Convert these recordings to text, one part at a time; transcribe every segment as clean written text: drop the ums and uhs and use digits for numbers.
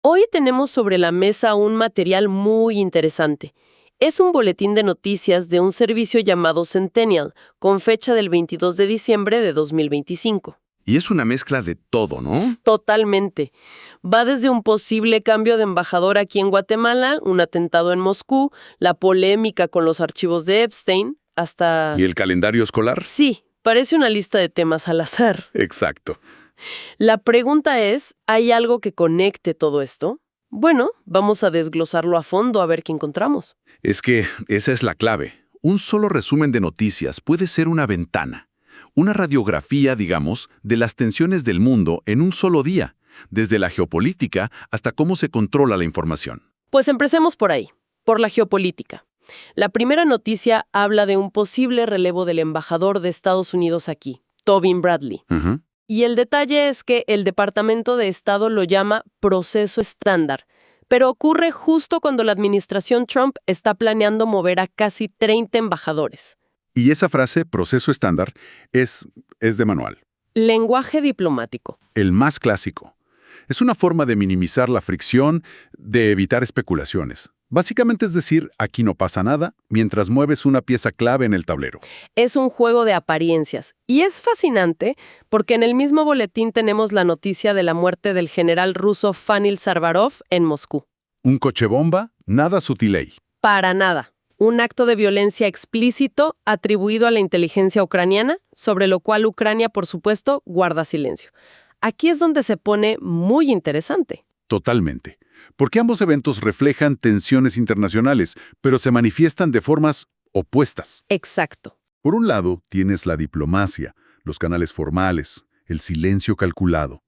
Hoy tenemos sobre la mesa un material muy interesante. Es un boletín de noticias de un servicio llamado Centennial, con fecha del 22 de diciembre de 2025. Y es una mezcla de todo, ¿no? Totalmente. Va desde un posible cambio de embajador aquí en Guatemala, un atentado en Moscú, la polémica con los archivos de Epstein, hasta... ¿Y el calendario escolar? Sí, parece una lista de temas al azar. Exacto. La pregunta es, ¿hay algo que conecte todo esto? Bueno, vamos a desglosarlo a fondo a ver qué encontramos. Es que esa es la clave. Un solo resumen de noticias puede ser una ventana. Una radiografía, digamos, de las tensiones del mundo en un solo día, desde la geopolítica hasta cómo se controla la información. Pues empecemos por ahí, por la geopolítica. La primera noticia habla de un posible relevo del embajador de Estados Unidos aquí, Tobin Bradley. Ujú. Y el detalle es que el Departamento de Estado lo llama proceso estándar, pero ocurre justo cuando la administración Trump está planeando mover a casi 30 embajadores. Y esa frase, proceso estándar, es de manual. Lenguaje diplomático. El más clásico. Es una forma de minimizar la fricción, de evitar especulaciones. Básicamente es decir, aquí no pasa nada mientras mueves una pieza clave en el tablero. Es un juego de apariencias. Y es fascinante porque en el mismo boletín tenemos la noticia de la muerte del general ruso Fanil Sarvarov en Moscú. Un coche bomba, nada sutilei. Para nada. Un acto de violencia explícito atribuido a la inteligencia ucraniana, sobre lo cual Ucrania, por supuesto, guarda silencio. Aquí es donde se pone muy interesante. Totalmente. Porque ambos eventos reflejan tensiones internacionales, pero se manifiestan de formas opuestas. Exacto. Por un lado, tienes la diplomacia, los canales formales, el silencio calculado.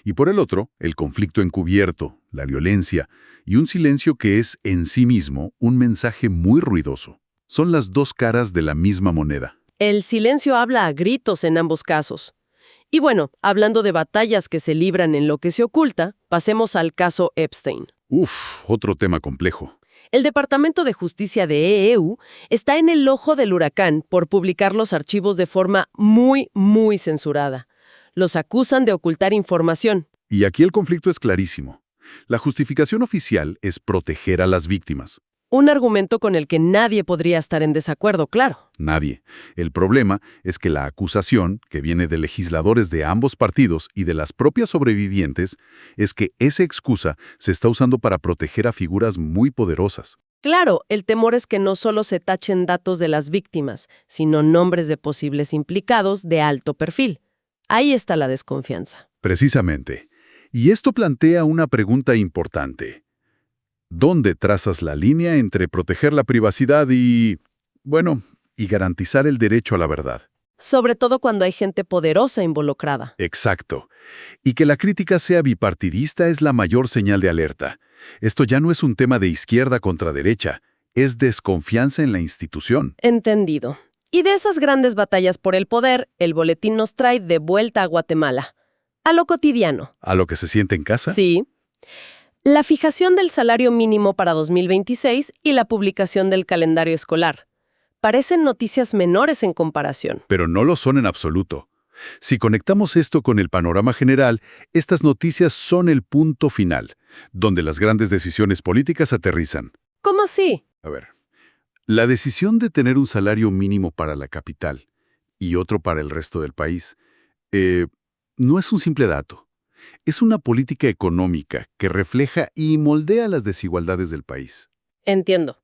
Y por el otro, el conflicto encubierto, la violencia, y un silencio que es en sí mismo un mensaje muy ruidoso. Son las dos caras de la misma moneda. El silencio habla a gritos en ambos casos. Y bueno, hablando de batallas que se libran en lo que se oculta, pasemos al caso Epstein. Otro tema complejo. El Departamento de Justicia de EEU está en el ojo del huracán por publicar los archivos de forma muy censurada. Los acusan de ocultar información. Y aquí el conflicto es clarísimo. La justificación oficial es proteger a las víctimas. Un argumento con el que nadie podría estar en desacuerdo, claro. Nadie. El problema es que la acusación, que viene de legisladores de ambos partidos y de las propias sobrevivientes, es que esa excusa se está usando para proteger a figuras muy poderosas. Claro, el temor es que no solo se tachen datos de las víctimas, sino nombres de posibles implicados de alto perfil. Ahí está la desconfianza. Precisamente. Y esto plantea una pregunta importante. ¿Dónde trazas la línea entre proteger la privacidad y garantizar el derecho a la verdad? Sobre todo cuando hay gente poderosa involucrada. Exacto. Y que la crítica sea bipartidista es la mayor señal de alerta. Esto ya no es un tema de izquierda contra derecha, es desconfianza en la institución. Entendido. Y de esas grandes batallas por el poder, el boletín nos trae de vuelta a Guatemala. A lo cotidiano. ¿A lo que se siente en casa? Sí. La fijación del salario mínimo para 2026 y la publicación del calendario escolar. Parecen noticias menores en comparación. Pero no lo son en absoluto. Si conectamos esto con el panorama general, estas noticias son el punto final, donde las grandes decisiones políticas aterrizan. ¿Cómo así? A ver, la decisión de tener un salario mínimo para la capital y otro para el resto del país no es un simple dato. Es una política económica que refleja y moldea las desigualdades del país. Entiendo.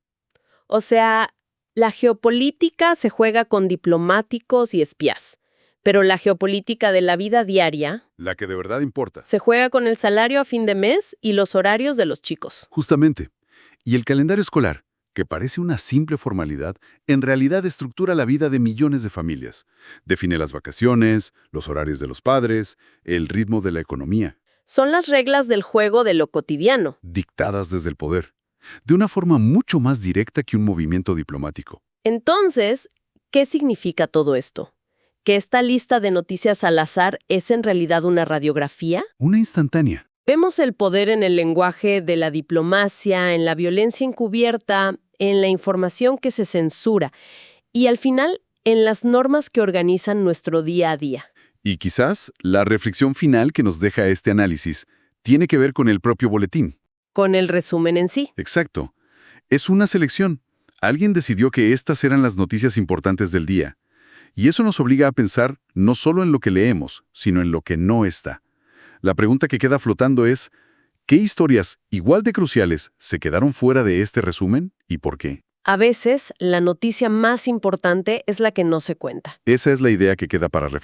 O sea, la geopolítica se juega con diplomáticos y espías, pero la geopolítica de la vida diaria La que de verdad importa. se juega con el salario a fin de mes y los horarios de los chicos. Justamente. Y el calendario escolar, que parece una simple formalidad, en realidad estructura la vida de millones de familias. Define las vacaciones, los horarios de los padres, el ritmo de la economía. Son las reglas del juego de lo cotidiano. Dictadas desde el poder, de una forma mucho más directa que un movimiento diplomático. Entonces, ¿qué significa todo esto? ¿Que esta lista de noticias al azar es en realidad una radiografía? Una instantánea. Vemos el poder en el lenguaje de la diplomacia, en la violencia encubierta, en la información que se censura y, al final, en las normas que organizan nuestro día a día. Y quizás la reflexión final que nos deja este análisis Tiene que ver con el propio boletín. Con el resumen en sí. Exacto. Es una selección. Alguien decidió que estas eran las noticias importantes del día. Y eso nos obliga a pensar no solo en lo que leemos, sino en lo que no está. La pregunta que queda flotando es, ¿qué historias igual de cruciales se quedaron fuera de este resumen y por qué? A veces, la noticia más importante es la que no se cuenta. Esa es la idea que queda para reflexionar.